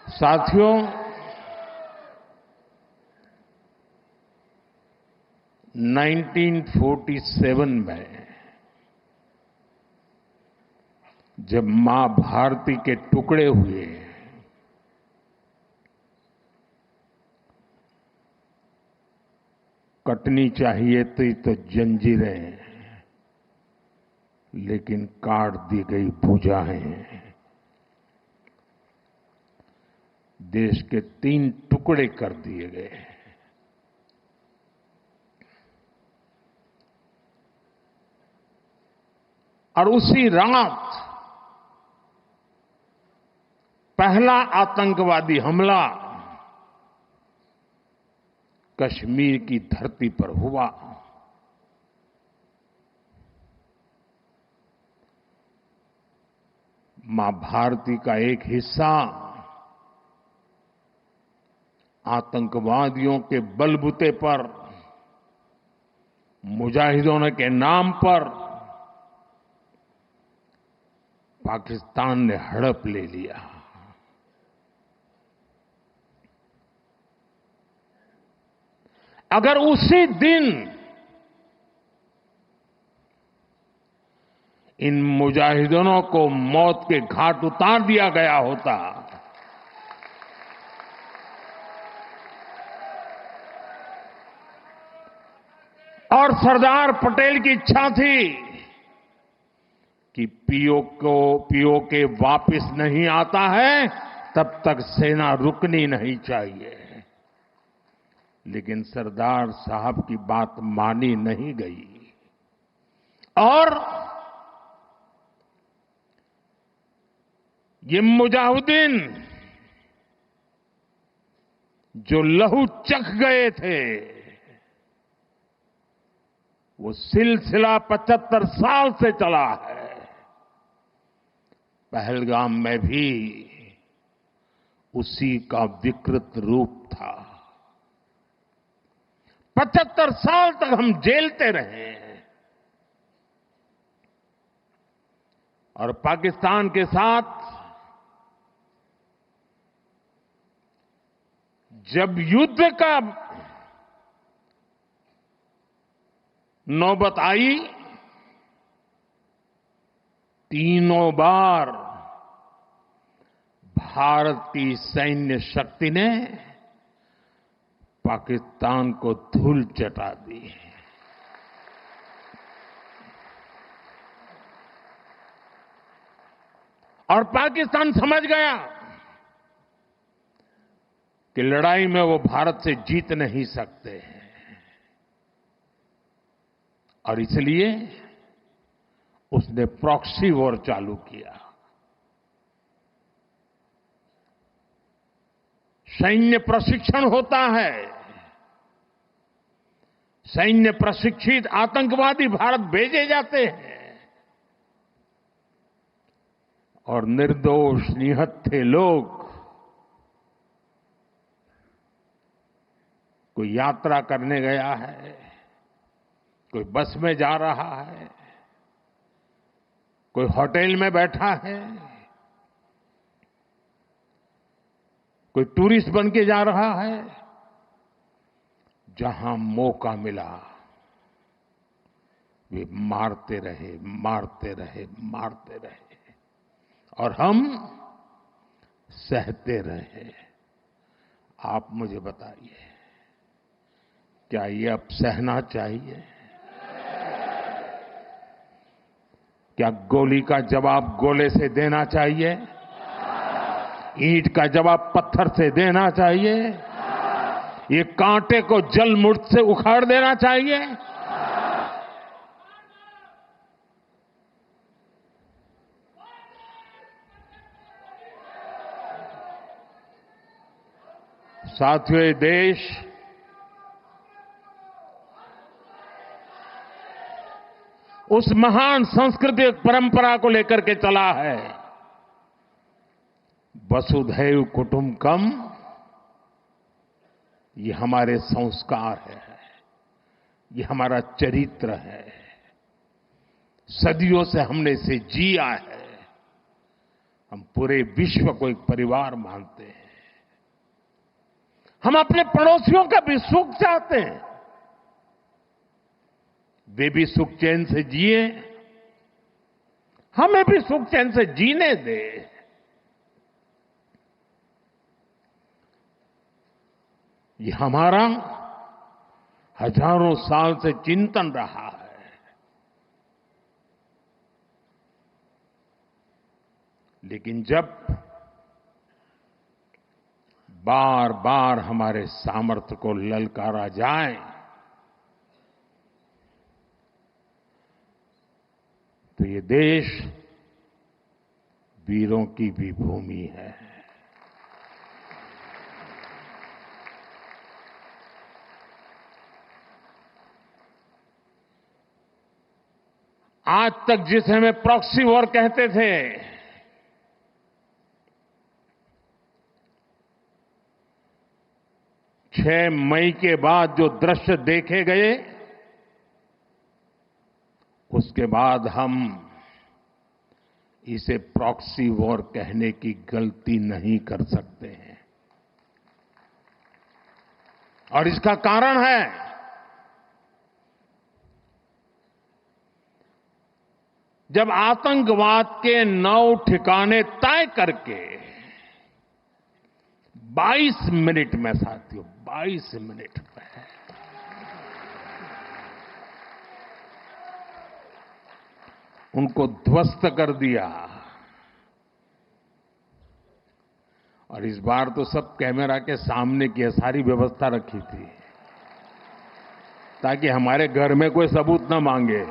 साथियों, नाइनटीन 1947 में जब मां भारती के टुकड़े हुए, कटनी चाहिए थी तो जंजीरें, लेकिन काट दी गई भुजाएं। देश के 3 टुकड़े कर दिए गए। और उसी रात पहला आतंकवादी हमला कश्मीर की धरती पर हुआ। मां भारती का एक हिस्सा आतंकवादियों के बलबूते पर, मुजाहिदों के नाम पर पाकिस्तान ने हड़प ले लिया। अगर उसी दिन इन मुजाहिदों को मौत के घाट उतार दिया गया होता, और सरदार पटेल की इच्छा थी कि पीओके वापस नहीं आता है तब तक सेना रुकनी नहीं चाहिए, लेकिन सरदार साहब की बात मानी नहीं गई और ये मुजाहिदीन जो लहू चख गए थे, वो सिलसिला 75 साल से चला है। पहलगाम में भी उसी का विकृत रूप था। 75 साल तक हम झेलते रहे और पाकिस्तान के साथ जब युद्ध का नौबत आई, तीनों बार भारत की सैन्य शक्ति ने पाकिस्तान को धूल चटा दी। और पाकिस्तान समझ गया कि लड़ाई में वो भारत से जीत नहीं सकते हैं, और इसलिए उसने प्रॉक्सी वॉर चालू किया। सैन्य प्रशिक्षण होता है, सैन्य प्रशिक्षित आतंकवादी भारत भेजे जाते हैं और निर्दोष निहत्थे लोग, कोई यात्रा करने गया है, कोई बस में जा रहा है, कोई होटल में बैठा है, कोई टूरिस्ट बन के जा रहा है, जहां मौका मिला वे मारते रहे, मारते रहे, मारते रहे, और हम सहते रहे। आप मुझे बताइए, क्या ये अब सहना चाहिए? क्या गोली का जवाब गोले से देना चाहिए? ईंट का जवाब पत्थर से देना चाहिए? ये कांटे को जल मुर्द से उखाड़ देना चाहिए? साथियों, ये देश उस महान सांस्कृतिक परंपरा को लेकर के चला है, वसुधैव कुटुंबकम। ये हमारे संस्कार है, ये हमारा चरित्र है, सदियों से हमने इसे जिया है। हम पूरे विश्व को एक परिवार मानते हैं। हम अपने पड़ोसियों का भी सुख चाहते हैं, वे भी सुख चैन से जिए, हमें भी सुख चैन से जीने दे। ये हमारा हजारों साल से चिंतन रहा है। लेकिन जब बार बार हमारे सामर्थ्य को ललकारा जाए तो ये देश वीरों की भी भूमि है। आज तक जिसे हमें प्रॉक्सी वॉर कहते थे, 6 मई के बाद जो दृश्य देखे गए, उसके बाद हम इसे प्रॉक्सी वॉर कहने की गलती नहीं कर सकते हैं। और इसका कारण है जब आतंकवाद के 9 ठिकाने तय करके 22 मिनट में, साथियों 22 मिनट में उनको ध्वस्त कर दिया। और इस बार तो सब कैमरा के सामने की सारी व्यवस्था रखी थी ताकि हमारे घर में कोई सबूत ना मांगे।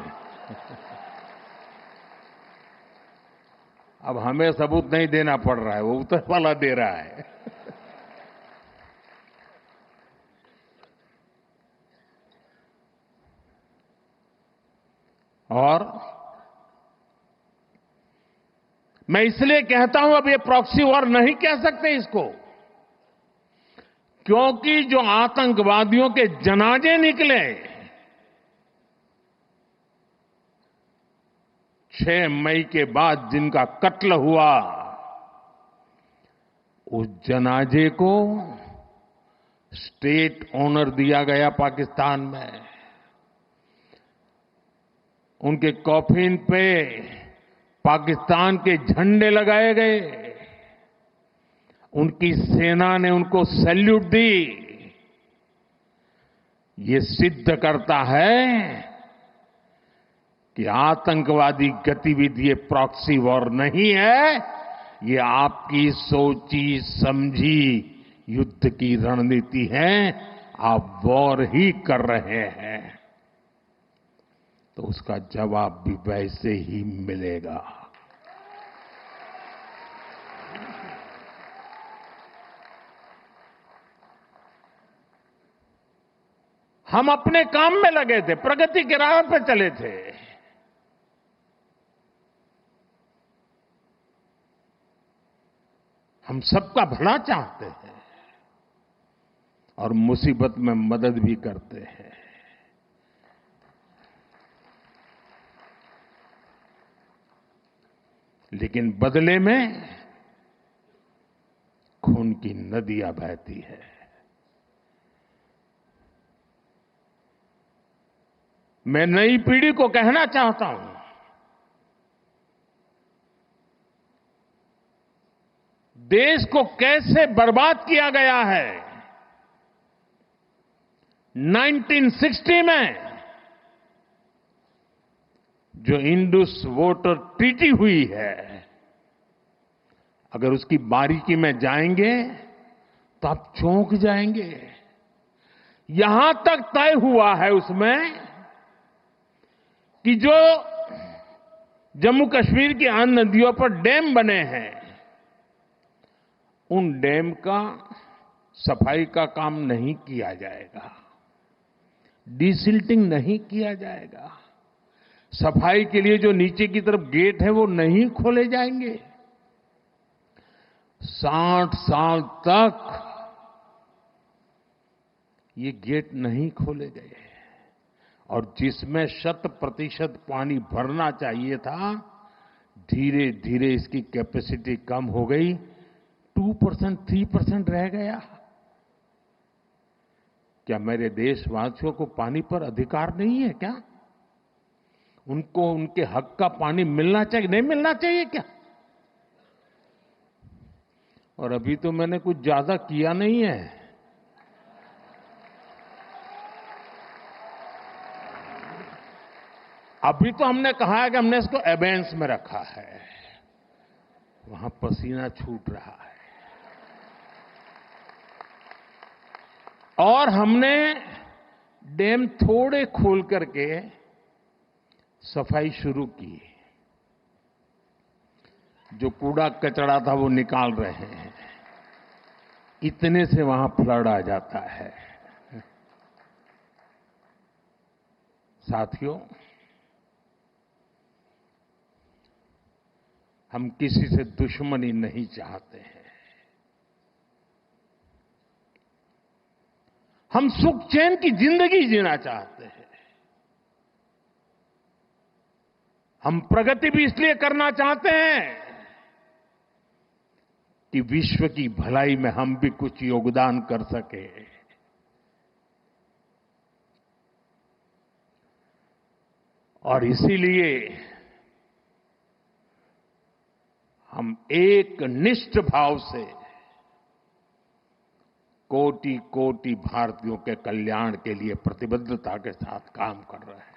अब हमें सबूत नहीं देना पड़ रहा है, वो ऊपर वाला दे रहा है। और मैं इसलिए कहता हूं अब ये प्रॉक्सी वॉर नहीं कह सकते इसको, क्योंकि जो आतंकवादियों के जनाजे निकले 6 मई के बाद जिनका कत्ल हुआ, उस जनाजे को स्टेट ऑनर दिया गया पाकिस्तान में। उनके कॉफिन पे पाकिस्तान के झंडे लगाए गए, उनकी सेना ने उनको सैल्यूट दी। ये सिद्ध करता है कि आतंकवादी गतिविधि प्रॉक्सी वॉर नहीं है, ये आपकी सोची समझी युद्ध की रणनीति है। आप वॉर ही कर रहे हैं तो उसका जवाब भी वैसे ही मिलेगा। हम अपने काम में लगे थे, प्रगति के राह पर चले थे। हम सबका भला चाहते हैं और मुसीबत में मदद भी करते हैं। लेकिन बदले में खून की नदियां बहती है। मैं नई पीढ़ी को कहना चाहता हूं, देश को कैसे बर्बाद किया गया है। 1960 में जो इंडस वाटर ट्रीटी हुई है, अगर उसकी बारीकी में जाएंगे तो आप चौंक जाएंगे। यहां तक तय हुआ है उसमें कि जो जम्मू कश्मीर की अन्य नदियों पर डैम बने हैं, उन डैम का सफाई का काम नहीं किया जाएगा, डिसिल्टिंग नहीं किया जाएगा। सफाई के लिए जो नीचे की तरफ गेट है वो नहीं खोले जाएंगे। 60 साल तक ये गेट नहीं खोले गए और जिसमें 100% पानी भरना चाहिए था, धीरे धीरे इसकी कैपेसिटी कम हो गई, 2%, 3% रह गया। क्या मेरे देशवासियों को पानी पर अधिकार नहीं है क्या? उनको उनके हक का पानी मिलना चाहिए, नहीं मिलना चाहिए क्या? और अभी तो मैंने कुछ ज्यादा किया नहीं है। अभी तो हमने कहा है कि हमने इसको एबेंस में रखा है, वहां पसीना छूट रहा है। और हमने डैम थोड़े खोल करके सफाई शुरू की। जो कूड़ा कचरा था वो निकाल रहे हैं। इतने से वहां फ्लड आ जाता है। साथियों, हम किसी से दुश्मनी नहीं चाहते हैं। हम सुख चैन की जिंदगी जीना चाहते हैं। हम प्रगति भी इसलिए करना चाहते हैं कि विश्व की भलाई में हम भी कुछ योगदान कर सके। और इसीलिए हम एक निष्ठ भाव से कोटि कोटि भारतीयों के कल्याण के लिए प्रतिबद्धता के साथ काम कर रहे हैं।